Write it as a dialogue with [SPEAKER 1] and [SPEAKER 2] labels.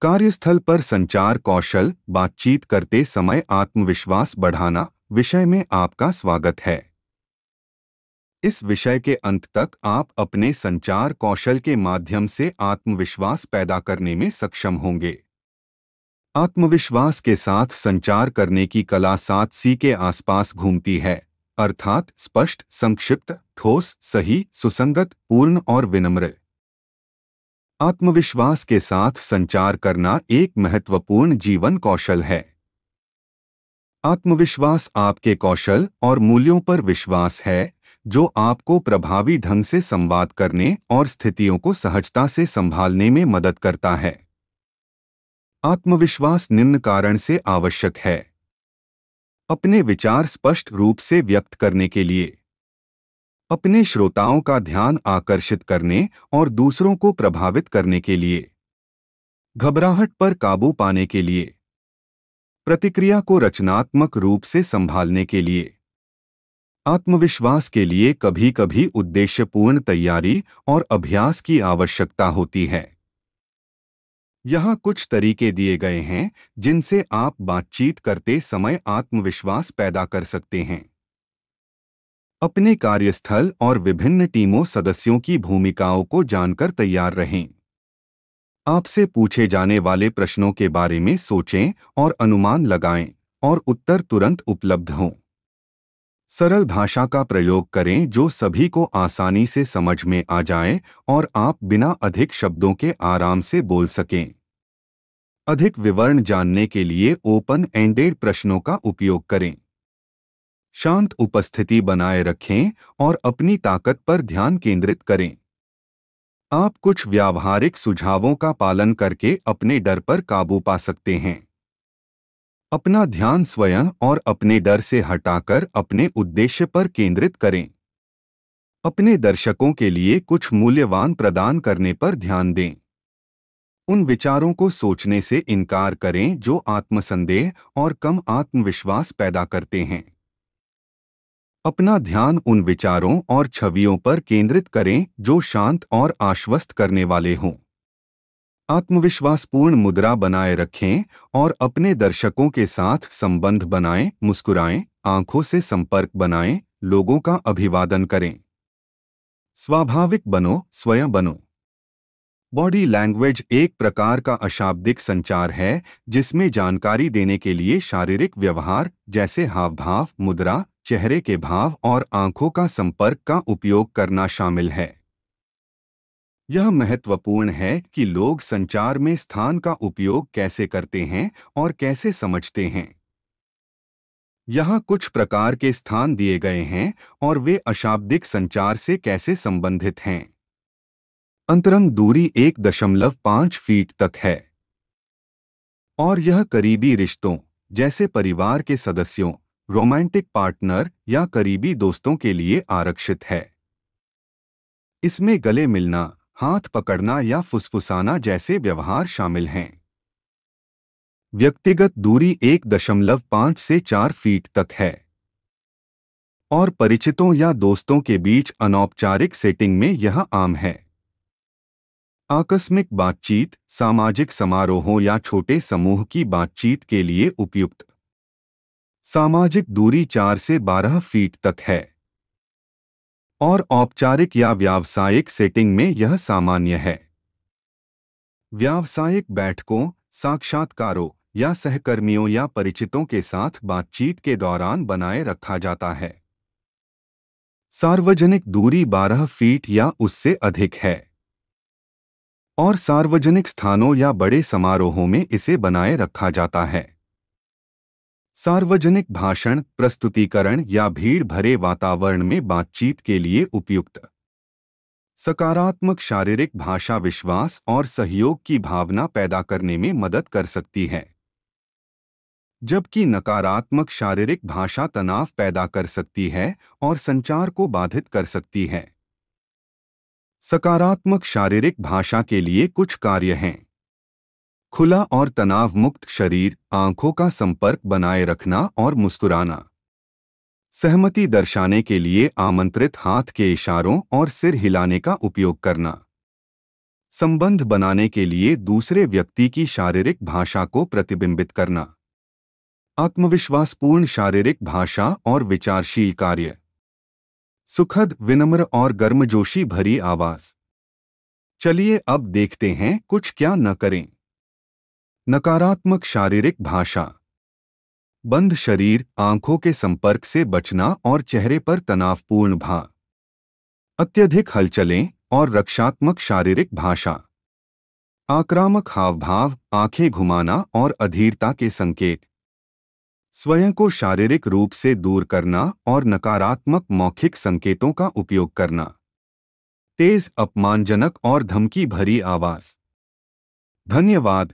[SPEAKER 1] कार्यस्थल पर संचार कौशल, बातचीत करते समय आत्मविश्वास बढ़ाना विषय में आपका स्वागत है। इस विषय के अंत तक आप अपने संचार कौशल के माध्यम से आत्मविश्वास पैदा करने में सक्षम होंगे। आत्मविश्वास के साथ संचार करने की कला 7C के आसपास घूमती है, अर्थात स्पष्ट, संक्षिप्त, ठोस, सही, सुसंगत, पूर्ण और विनम्र। आत्मविश्वास के साथ संचार करना एक महत्वपूर्ण जीवन कौशल है। आत्मविश्वास आपके कौशल और मूल्यों पर विश्वास है, जो आपको प्रभावी ढंग से संवाद करने और स्थितियों को सहजता से संभालने में मदद करता है। आत्मविश्वास निम्न कारण से आवश्यक है: अपने विचार स्पष्ट रूप से व्यक्त करने के लिए, अपने श्रोताओं का ध्यान आकर्षित करने और दूसरों को प्रभावित करने के लिए, घबराहट पर काबू पाने के लिए, प्रतिक्रिया को रचनात्मक रूप से संभालने के लिए। आत्मविश्वास के लिए कभी-कभी उद्देश्यपूर्ण तैयारी और अभ्यास की आवश्यकता होती है। यहाँ कुछ तरीके दिए गए हैं जिनसे आप बातचीत करते समय आत्मविश्वास पैदा कर सकते हैं। अपने कार्यस्थल और विभिन्न टीमों सदस्यों की भूमिकाओं को जानकर तैयार रहें। आपसे पूछे जाने वाले प्रश्नों के बारे में सोचें और अनुमान लगाएं और उत्तर तुरंत उपलब्ध हों। सरल भाषा का प्रयोग करें जो सभी को आसानी से समझ में आ जाए और आप बिना अधिक शब्दों के आराम से बोल सकें। अधिक विवरण जानने के लिए ओपन एंडेड प्रश्नों का उपयोग करें। शांत उपस्थिति बनाए रखें और अपनी ताकत पर ध्यान केंद्रित करें। आप कुछ व्यावहारिक सुझावों का पालन करके अपने डर पर काबू पा सकते हैं। अपना ध्यान स्वयं और अपने डर से हटाकर अपने उद्देश्य पर केंद्रित करें। अपने दर्शकों के लिए कुछ मूल्यवान प्रदान करने पर ध्यान दें। उन विचारों को सोचने से इनकार करें जो आत्मसंदेह और कम आत्मविश्वास पैदा करते हैं। अपना ध्यान उन विचारों और छवियों पर केंद्रित करें जो शांत और आश्वस्त करने वाले हों। आत्मविश्वासपूर्ण मुद्रा बनाए रखें और अपने दर्शकों के साथ संबंध बनाएं, मुस्कुराएं, आंखों से संपर्क बनाएं, लोगों का अभिवादन करें। स्वाभाविक बनो, स्वयं बनो। बॉडी लैंग्वेज एक प्रकार का अशाब्दिक संचार है जिसमें जानकारी देने के लिए शारीरिक व्यवहार जैसे हाव-भाव, मुद्रा, चेहरे के भाव और आंखों का संपर्क का उपयोग करना शामिल है। यह महत्वपूर्ण है कि लोग संचार में स्थान का उपयोग कैसे करते हैं और कैसे समझते हैं। यहाँ कुछ प्रकार के स्थान दिए गए हैं और वे अशाब्दिक संचार से कैसे संबंधित हैं। अंतरंग दूरी 1.5 फीट तक है और यह करीबी रिश्तों जैसे परिवार के सदस्यों, रोमांटिक पार्टनर या करीबी दोस्तों के लिए आरक्षित है। इसमें गले मिलना, हाथ पकड़ना या फुसफुसाना जैसे व्यवहार शामिल हैं। व्यक्तिगत दूरी 1.5 से 4 फीट तक है और परिचितों या दोस्तों के बीच अनौपचारिक सेटिंग में यह आम है। आकस्मिक बातचीत, सामाजिक समारोहों या छोटे समूह की बातचीत के लिए उपयुक्त। सामाजिक दूरी 4 से 12 फीट तक है और औपचारिक या व्यावसायिक सेटिंग में यह सामान्य है। व्यावसायिक बैठकों, साक्षात्कारों या सहकर्मियों या परिचितों के साथ बातचीत के दौरान बनाए रखा जाता है। सार्वजनिक दूरी 12 फीट या उससे अधिक है और सार्वजनिक स्थानों या बड़े समारोहों में इसे बनाए रखा जाता है। सार्वजनिक भाषण, प्रस्तुतिकरण या भीड़ भरे वातावरण में बातचीत के लिए उपयुक्त। सकारात्मक शारीरिक भाषा विश्वास और सहयोग की भावना पैदा करने में मदद कर सकती है, जबकि नकारात्मक शारीरिक भाषा तनाव पैदा कर सकती है और संचार को बाधित कर सकती है। सकारात्मक शारीरिक भाषा के लिए कुछ कार्य हैं: खुला और तनाव मुक्त शरीर, आंखों का संपर्क बनाए रखना और मुस्कुराना। सहमति दर्शाने के लिए आमंत्रित हाथ के इशारों और सिर हिलाने का उपयोग करना। संबंध बनाने के लिए दूसरे व्यक्ति की शारीरिक भाषा को प्रतिबिंबित करना। आत्मविश्वासपूर्ण शारीरिक भाषा और विचारशील कार्य। सुखद, विनम्र और गर्मजोशी भरी आवाज। चलिए अब देखते हैं कुछ क्या न करें। नकारात्मक शारीरिक भाषा। बंद शरीर, आंखों के संपर्क से बचना और चेहरे पर तनावपूर्ण भाव। अत्यधिक हलचलें और रक्षात्मक शारीरिक भाषा। आक्रामक हावभाव, आंखें घुमाना और अधीरता के संकेत। स्वयं को शारीरिक रूप से दूर करना और नकारात्मक मौखिक संकेतों का उपयोग करना। तेज, अपमानजनक और धमकी भरी आवाज। धन्यवाद।